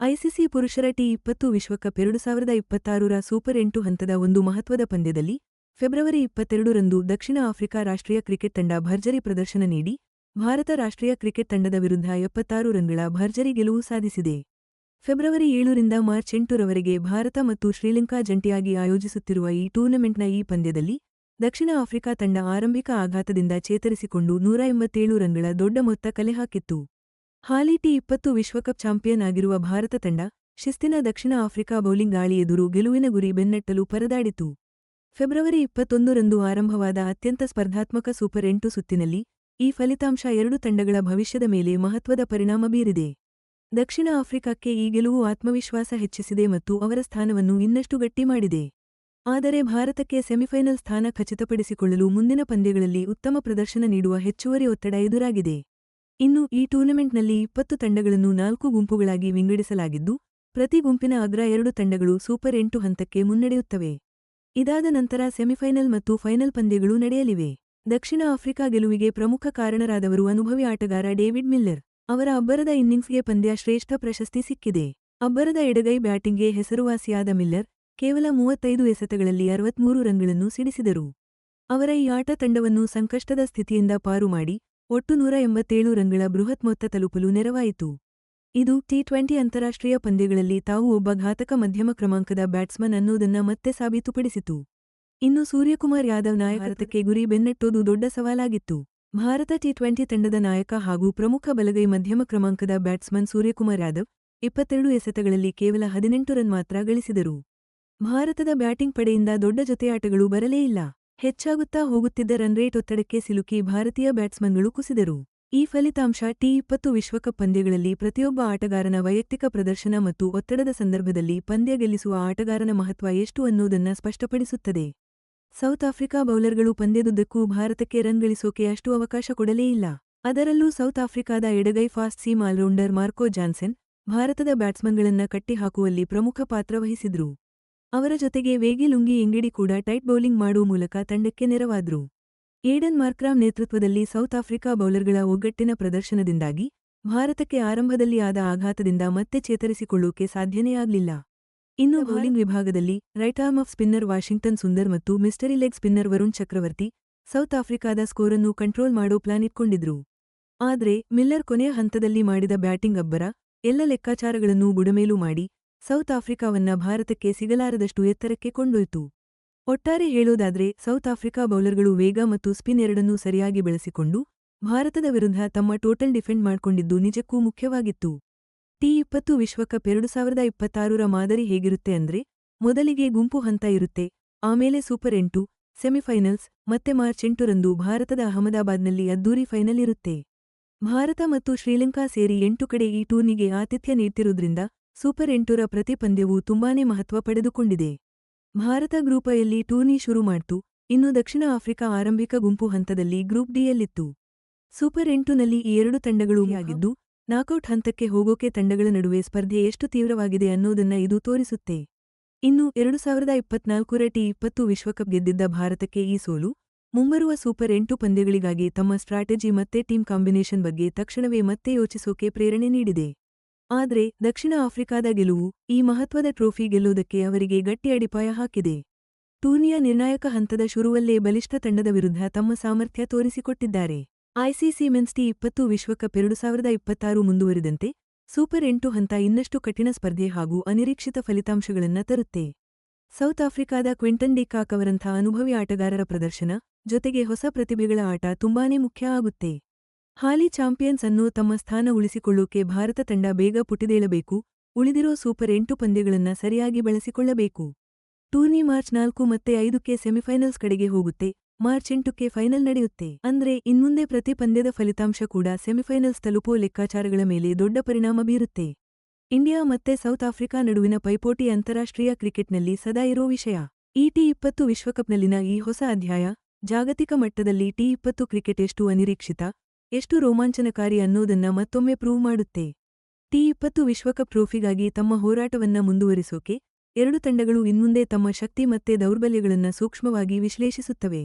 ICC ಪುರುಷರ T20 ವಿಶ್ವಕಪ್ 2026ರ super 8 ಹಂತದ ಒಂದು ಮಹತ್ವದ ಪಂದ್ಯದಲ್ಲಿ ಫೆಬ್ರವರಿ 22ರಂದು ದಕ್ಷಿಣ ಆಫ್ರಿಕಾ ರಾಷ್ಟ್ರೀಯ ಕ್ರಿಕೆಟ್ ತಂಡ ಭರ್ಜರಿ ಪ್ರದರ್ಶನ ನೀಡಿ ಭಾರತ ರಾಷ್ಟ್ರೀಯ ಕ್ರಿಕೆಟ್ ತಂಡದ ವಿರುದ್ಧ 76 ರನ್ಗಳ ಭರ್ಜರಿ ಗೆಲುವು ಸಾಧಿಸಿದೆ. ಫೆಬ್ರವರಿ 7ರಿಂದ ಮಾರ್ಚ್ 8ರವರೆಗೆ ಭಾರತ ಮತ್ತು ಶ್ರೀಲಂಕಾ ಜಂಟಿಯಾಗಿ ಆಯೋಜಿಸುತ್ತಿರುವ ಈ ಟೂರ್ನಮೆಂಟ್ನ ಈ ಪಂದ್ಯದಲ್ಲಿ ದಕ್ಷಿಣ ಆಫ್ರಿಕಾ ತಂಡ ಆರಂಭಿಕ ಆಘಾತದಿಂದ ಚೇತರಿಸಿಕೊಂಡು 187 ರನ್ಗಳ ದೊಡ್ಡ ಮೊತ್ತ ಕಲೆ ಹಾಕಿತ್ತು. ಹಾಲಿ ಟಿ20 ವಿಶ್ವಕಪ್ ಚಾಂಪಿಯನ್ ಆಗಿರುವ ಭಾರತ ತಂಡ ಶಿಸ್ತಿನ ದಕ್ಷಿಣ ಆಫ್ರಿಕಾ ಬೌಲಿಂಗ್ ದಾಳಿ ಎದುರು ಗೆಲುವಿನ ಗುರಿ ಬೆನ್ನಟ್ಟಲು ಪರದಾಡಿತು. ಫೆಬ್ರವರಿ 21ರಂದು ಆರಂಭವಾದ ಅತ್ಯಂತ ಸ್ಪರ್ಧಾತ್ಮಕ ಸೂಪರ್ 8 ಸುತ್ತಿನಲ್ಲಿ ಈ ಫಲಿತಾಂಶ ಎರಡೂ ತಂಡಗಳ ಭವಿಷ್ಯದ ಮೇಲೆ ಮಹತ್ವದ ಪರಿಣಾಮ ಬೀರಿದೆ. ದಕ್ಷಿಣ ಆಫ್ರಿಕಾಕ್ಕೆ ಈ ಗೆಲುವು ಆತ್ಮವಿಶ್ವಾಸ ಹೆಚ್ಚಿಸಿದೆ ಮತ್ತು ಅವರ ಸ್ಥಾನವನ್ನು ಇನ್ನಷ್ಟು ಗಟ್ಟಿ ಮಾಡಿದೆ. ಆದರೆ ಭಾರತಕ್ಕೆ ಸೆಮಿಫೈನಲ್ ಸ್ಥಾನ ಖಚಿತಪಡಿಸಿಕೊಳ್ಳಲು ಮುಂದಿನ ಪಂದ್ಯಗಳಲ್ಲಿ ಉತ್ತಮ ಪ್ರದರ್ಶನ ನೀಡುವ ಹೆಚ್ಚುವರಿ ಒತ್ತಡ ಎದುರಾಗಿದೆ. ಇನ್ನು ಈ ಟೂರ್ನಮೆಂಟ್ನಲ್ಲಿ 20 ತಂಡಗಳನ್ನು 4 ಗುಂಪುಗಳಾಗಿ ವಿಂಗಡಿಸಲಾಗಿದ್ದು, ಪ್ರತಿ ಗುಂಪಿನ ಅಗ್ರ 2 ತಂಡಗಳು ಸೂಪರ್ 8 ಹಂತಕ್ಕೆ ಮುನ್ನಡೆಯುತ್ತವೆ. ಇದಾದ ನಂತರ ಸೆಮಿಫೈನಲ್ ಮತ್ತು ಫೈನಲ್ ಪಂದ್ಯಗಳು ನಡೆಯಲಿವೆ. ದಕ್ಷಿಣ ಆಫ್ರಿಕಾ ಗೆಲುವಿಗೆ ಪ್ರಮುಖ ಕಾರಣರಾದವರು ಅನುಭವಿ ಆಟಗಾರ ಡೇವಿಡ್ ಮಿಲ್ಲರ್. ಅವರ ಅಬ್ಬರದ ಇನ್ನಿಂಗ್ಸ್ಗೆ ಪಂದ್ಯ ಶ್ರೇಷ್ಠ ಪ್ರಶಸ್ತಿ ಸಿಕ್ಕಿದೆ. ಅಬ್ಬರದ ಎಡಗೈ ಬ್ಯಾಟಿಂಗ್ಗೆ ಹೆಸರುವಾಸಿಯಾದ ಮಿಲ್ಲರ್ ಕೇವಲ 35 ಎಸೆತಗಳಲ್ಲಿ 63 ರನ್ಗಳನ್ನು ಸಿಡಿಸಿದರು. ಅವರ ಈ ಆಟ ತಂಡವನ್ನು ಸಂಕಷ್ಟದ ಸ್ಥಿತಿಯಿಂದ ಪಾರು ಮಾಡಿ ಒಟ್ಟು 187 ರನ್ಗಳ ಬೃಹತ್ ಮೊತ್ತ ತಲುಪಲು ನೆರವಾಯಿತು. ಇದು ಟಿ20 ಅಂತಾರಾಷ್ಟ್ರೀಯ ಪಂದ್ಯಗಳಲ್ಲಿ ತಾವು ಒಬ್ಬ ಘಾತಕ ಮಧ್ಯಮ ಕ್ರಮಾಂಕದ ಬ್ಯಾಟ್ಸ್ಮನ್ ಅನ್ನೋದನ್ನ ಮತ್ತೆ ಸಾಬೀತುಪಡಿಸಿತು. ಇನ್ನು ಸೂರ್ಯಕುಮಾರ್ ಯಾದವ್ ನಾಯಕತ್ವಕ್ಕೆ ಗುರಿ ಬೆನ್ನಟ್ಟೋದು ದೊಡ್ಡ ಸವಾಲಾಗಿತ್ತು. ಭಾರತ ಟಿ20 ತಂಡದ ನಾಯಕ ಹಾಗೂ ಪ್ರಮುಖ ಬಲಗೈ ಮಧ್ಯಮ ಕ್ರಮಾಂಕದ ಬ್ಯಾಟ್ಸ್ಮನ್ ಸೂರ್ಯಕುಮಾರ್ ಯಾದವ್ 22 ಎಸೆತಗಳಲ್ಲಿ ಕೇವಲ 18 ರನ್ ಮಾತ್ರ ಗಳಿಸಿದರು. ಭಾರತದ ಬ್ಯಾಟಿಂಗ್ ಪಡೆಯಿಂದ ದೊಡ್ಡ ಜೊತೆಯಾಟಗಳು ಬರಲೇ ಇಲ್ಲ. ಹೆಚ್ಚಾಗುತ್ತಾ ಹೋಗುತ್ತಿದ್ದ ರನ್ರೇಟ್ ಒತ್ತಡಕ್ಕೆ ಸಿಲುಕಿ ಭಾರತೀಯ ಬ್ಯಾಟ್ಸ್ಮನ್ಗಳು ಕುಸಿದರು. ಈ ಫಲಿತಾಂಶ ಟಿ20 ವಿಶ್ವಕಪ್ ಪಂದ್ಯಗಳಲ್ಲಿ ಪ್ರತಿಯೊಬ್ಬ ಆಟಗಾರನ ವೈಯಕ್ತಿಕ ಪ್ರದರ್ಶನ ಮತ್ತು ಒತ್ತಡದ ಸಂದರ್ಭದಲ್ಲಿ ಪಂದ್ಯ ಗೆಲ್ಲಿಸುವ ಆಟಗಾರನ ಮಹತ್ವ ಎಷ್ಟು ಅನ್ನೋದನ್ನ ಸ್ಪಷ್ಟಪಡಿಸುತ್ತದೆ. ಸೌತ್ ಆಫ್ರಿಕಾ ಬೌಲರ್ಗಳು ಪಂದ್ಯದುದ್ದಕ್ಕೂ ಭಾರತಕ್ಕೆ ರನ್ ಗಳಿಸೋಕೆ ಅಷ್ಟು ಅವಕಾಶ ಕೊಡಲೇ ಇಲ್ಲ. ಅದರಲ್ಲೂ ಸೌತ್ ಆಫ್ರಿಕಾದ ಎಡಗೈ fast seam allrounder Marco Jansen ಭಾರತದ ಬ್ಯಾಟ್ಸ್ಮನ್ಗಳನ್ನ ಕಟ್ಟಿಹಾಕುವಲ್ಲಿ ಪ್ರಮುಖ ಪಾತ್ರ ವಹಿಸಿದ್ರು. ಅವರ ಜೊತೆಗೆ ವೇಗಿ ಲುಂಗಿ ಎಂಗಿಡಿ ಕೂಡ ಟೈಟ್ ಬೌಲಿಂಗ್ ಮಾಡುವ ಮೂಲಕ ತಂಡಕ್ಕೆ ನೆರವಾದ್ರು. ಏಡನ್ ಮಾರ್ಕ್ರಾಮ್ ನೇತೃತ್ವದಲ್ಲಿ ಸೌತ್ ಆಫ್ರಿಕಾ ಬೌಲರ್ಗಳ ಒಗ್ಗಟ್ಟಿನ ಪ್ರದರ್ಶನದಿಂದಾಗಿ ಭಾರತಕ್ಕೆ ಆರಂಭದಲ್ಲಿ ಆದ ಆಘಾತದಿಂದ ಮತ್ತೆ ಚೇತರಿಸಿಕೊಳ್ಳೋಕೆ ಸಾಧ್ಯನೇ ಆಗ್ಲಿಲ್ಲ. ಇನ್ನು ಬೌಲಿಂಗ್ ವಿಭಾಗದಲ್ಲಿ right arm off spinner Washington Sundar ಮತ್ತು ಮಿಸ್ಟರಿ ಲೆಗ್ ಸ್ಪಿನ್ನರ್ ವರುಣ್ ಚಕ್ರವರ್ತಿ ಸೌತ್ ಆಫ್ರಿಕಾದ ಸ್ಕೋರನ್ನು ಕಂಟ್ರೋಲ್ ಮಾಡೋ ಪ್ಲಾನ್ ಇಟ್ಕೊಂಡಿದ್ರು. ಆದ್ರೆ ಮಿಲ್ಲರ್ ಕೊನೆಯ ಹಂತದಲ್ಲಿ ಮಾಡಿದ ಬ್ಯಾಟಿಂಗ್ ಅಬ್ಬರ ಎಲ್ಲ ಲೆಕ್ಕಾಚಾರಗಳನ್ನೂ ಬುಡಮೇಲು ಮಾಡಿ ಸೌತ್ ಆಫ್ರಿಕಾವನ್ನ ಭಾರತಕ್ಕೆ ಸಿಗಲಾರದಷ್ಟು ಎತ್ತರಕ್ಕೆ ಕೊಂಡೊಯ್ತು. ಒಟ್ಟಾರೆ ಹೇಳೋದಾದ್ರೆ ಸೌತ್ ಆಫ್ರಿಕಾ ಬೌಲರ್ಗಳು ವೇಗ ಮತ್ತು ಸ್ಪಿನ್ ಎರಡನ್ನೂ ಸರಿಯಾಗಿ ಬೆಳೆಸಿಕೊಂಡು ಭಾರತದ ವಿರುದ್ಧ ತಮ್ಮ ಟೋಟಲ್ ಡಿಫೆಂಡ್ ಮಾಡ್ಕೊಂಡಿದ್ದು ನಿಜಕ್ಕೂ ಮುಖ್ಯವಾಗಿತ್ತು. ಟಿ20 ವಿಶ್ವಕಪ್ 2026ರ ಮಾದರಿ ಹೇಗಿರುತ್ತೆ ಅಂದ್ರೆ ಮೊದಲಿಗೆ ಗುಂಪು ಹಂತ ಇರುತ್ತೆ, ಆಮೇಲೆ ಸೂಪರ್ 8, ಸೆಮಿಫೈನಲ್ಸ್, ಮತ್ತೆ ಮಾರ್ಚ್ 8ರಂದು ಭಾರತದ ಅಹಮದಾಬಾದ್ನಲ್ಲಿ ಅದ್ದೂರಿ ಫೈನಲ್ ಇರುತ್ತೆ. ಭಾರತ ಮತ್ತು ಶ್ರೀಲಂಕಾ ಸೇರಿ 8 ಕಡೆ ಈ ಟೂರ್ನಿಗೆ ಆತಿಥ್ಯ ನೀಡ್ತಿರುವುದ್ರಿಂದ ಸೂಪರ್ 8ರ ಪ್ರತಿ ಪಂದ್ಯವೂ ತುಂಬಾನೇ ಮಹತ್ವ ಪಡೆದುಕೊಂಡಿದೆ. ಭಾರತ ಗ್ರೂಪ್ ಎಯಲ್ಲಿ ಟೂರ್ನಿ ಶುರು ಮಾಡ್ತು, ಇನ್ನು ದಕ್ಷಿಣ ಆಫ್ರಿಕಾ ಆರಂಭಿಕ ಗುಂಪು ಹಂತದಲ್ಲಿ ಗ್ರೂಪ್ ಡಿಯಲ್ಲಿತ್ತು. ಸೂಪರ್ 8ನಲ್ಲಿ ಈ ಎರಡು ತಂಡಗಳು ಆಗಿದ್ದು ನಾಕೌಟ್ ಹಂತಕ್ಕೆ ಹೋಗೋಕೆ ತಂಡಗಳ ನಡುವೆ ಸ್ಪರ್ಧೆ ಎಷ್ಟು ತೀವ್ರವಾಗಿದೆ ಅನ್ನೋದನ್ನ ಇದು ತೋರಿಸುತ್ತೆ. ಇನ್ನು 2024ರ ಟಿ20 ವಿಶ್ವಕಪ್ ಗೆದ್ದಿದ್ದ ಭಾರತಕ್ಕೆ ಈ ಸೋಲು ಮುಂಬರುವ ಸೂಪರ್ 8 ಪಂದ್ಯಗಳಿಗಾಗಿ ತಮ್ಮ ಸ್ಟ್ರಾಟಜಿ ಮತ್ತೆ ಟೀಮ್ ಕಾಂಬಿನೇಷನ್ ಬಗ್ಗೆ ತಕ್ಷಣವೇ ಮತ್ತೆ ಯೋಚಿಸೋಕೆ ಪ್ರೇರಣೆ ನೀಡಿದೆ. ಆದ್ರೆ ದಕ್ಷಿಣ ಆಫ್ರಿಕಾದ ಗೆಲುವು ಈ ಮಹತ್ವದ ಟ್ರೋಫಿ ಗೆಲ್ಲೋದಕ್ಕೆ ಅವರಿಗೆ ಗಟ್ಟಿ ಅಡಿಪಾಯ ಹಾಕಿದೆ. ಟೂರ್ನಿಯ ನಿರ್ಣಾಯಕ ಹಂತದ ಶುರುವಲ್ಲೇ ಬಲಿಷ್ಠ ತಂಡದ ವಿರುದ್ಧ ತಮ್ಮ ಸಾಮರ್ಥ್ಯ ತೋರಿಸಿಕೊಟ್ಟಿದ್ದಾರೆ. ಐಸಿಸಿ ಮೆನ್ಸ್ ಟಿ20 ವಿಶ್ವಕಪ್ 2026 ಮುಂದುವರಿದಂತೆ ಸೂಪರ್ 8 ಹಂತ ಇನ್ನಷ್ಟು ಕಠಿಣ ಸ್ಪರ್ಧೆ ಹಾಗೂ ಅನಿರೀಕ್ಷಿತ ಫಲಿತಾಂಶಗಳನ್ನ ತರುತ್ತೆ. ಸೌತ್ ಆಫ್ರಿಕಾದ ಕ್ವಿಂಟನ್ ಡಿ ಕಾಕ್ ಅವರಂಥ ಅನುಭವಿ ಆಟಗಾರರ ಪ್ರದರ್ಶನ ಜೊತೆಗೆ ಹೊಸ ಪ್ರತಿಭೆಗಳ ಆಟ ತುಂಬಾನೇ ಮುಖ್ಯ ಆಗುತ್ತೆ. ಹಾಲಿ ಚಾಂಪಿಯನ್ಸ್ ಅನ್ನೋ ತಮ್ಮ ಸ್ಥಾನ ಉಳಿಸಿಕೊಳ್ಳೋಕೆ ಭಾರತ ತಂಡ ಬೇಗ ಪುಟಿದೇಳಬೇಕು, ಉಳಿದಿರೋ ಸೂಪರ್ 8 ಪಂದ್ಯಗಳನ್ನ ಸರಿಯಾಗಿ ಬಳಸಿಕೊಳ್ಳಬೇಕು. ಟೂರ್ನಿ ಮಾರ್ಚ್ 4 ಮತ್ತೆ 5ಕ್ಕೆ ಸೆಮಿಫೈನಲ್ಸ್ ಕಡೆಗೆ ಹೋಗುತ್ತೆ, ಮಾರ್ಚ್ 8ಕ್ಕೆ ಫೈನಲ್ ನಡೆಯುತ್ತೆ. ಅಂದ್ರೆ ಇನ್ಮುಂದೆ ಪ್ರತಿ ಪಂದ್ಯದ ಫಲಿತಾಂಶ ಕೂಡ ಸೆಮಿಫೈನಲ್ಸ್ ತಲುಪೋ ಲೆಕ್ಕಾಚಾರಗಳ ಮೇಲೆ ದೊಡ್ಡ ಪರಿಣಾಮ ಬೀರುತ್ತೆ. ಇಂಡಿಯಾ ಮತ್ತೆ ಸೌತ್ ಆಫ್ರಿಕಾ ನಡುವಿನ ಪೈಪೋಟಿ ಅಂತಾರಾಷ್ಟ್ರೀಯ ಕ್ರಿಕೆಟ್ನಲ್ಲಿ ಸದಾ ಇರೋ ವಿಷಯ. ಈ ಟಿ20 ವಿಶ್ವಕಪ್ನಲ್ಲಿನ ಈ ಹೊಸ ಅಧ್ಯಾಯ ಜಾಗತಿಕ ಮಟ್ಟದಲ್ಲಿ ಟಿ20 ಕ್ರಿಕೆಟ್ ಎಷ್ಟು ಅನಿರೀಕ್ಷಿತ, ಎಷ್ಟು ರೋಮಾಂಚನಕಾರಿ ಅನ್ನೋದನ್ನ ಮತ್ತೊಮ್ಮೆ ಪ್ರೂವ್ ಮಾಡುತ್ತೆ. ಟಿ20 ವಿಶ್ವಕಪ್ ಟ್ರೋಫಿಗಾಗಿ ತಮ್ಮ ಹೋರಾಟವನ್ನ ಮುಂದುವರಿಸೋಕೆ ಎರಡು ತಂಡಗಳು ಇನ್ಮುಂದೆ ತಮ್ಮ ಶಕ್ತಿ ಮತ್ತೆ ದೌರ್ಬಲ್ಯಗಳನ್ನ ಸೂಕ್ಷ್ಮವಾಗಿ ವಿಶ್ಲೇಷಿಸುತ್ತವೆ.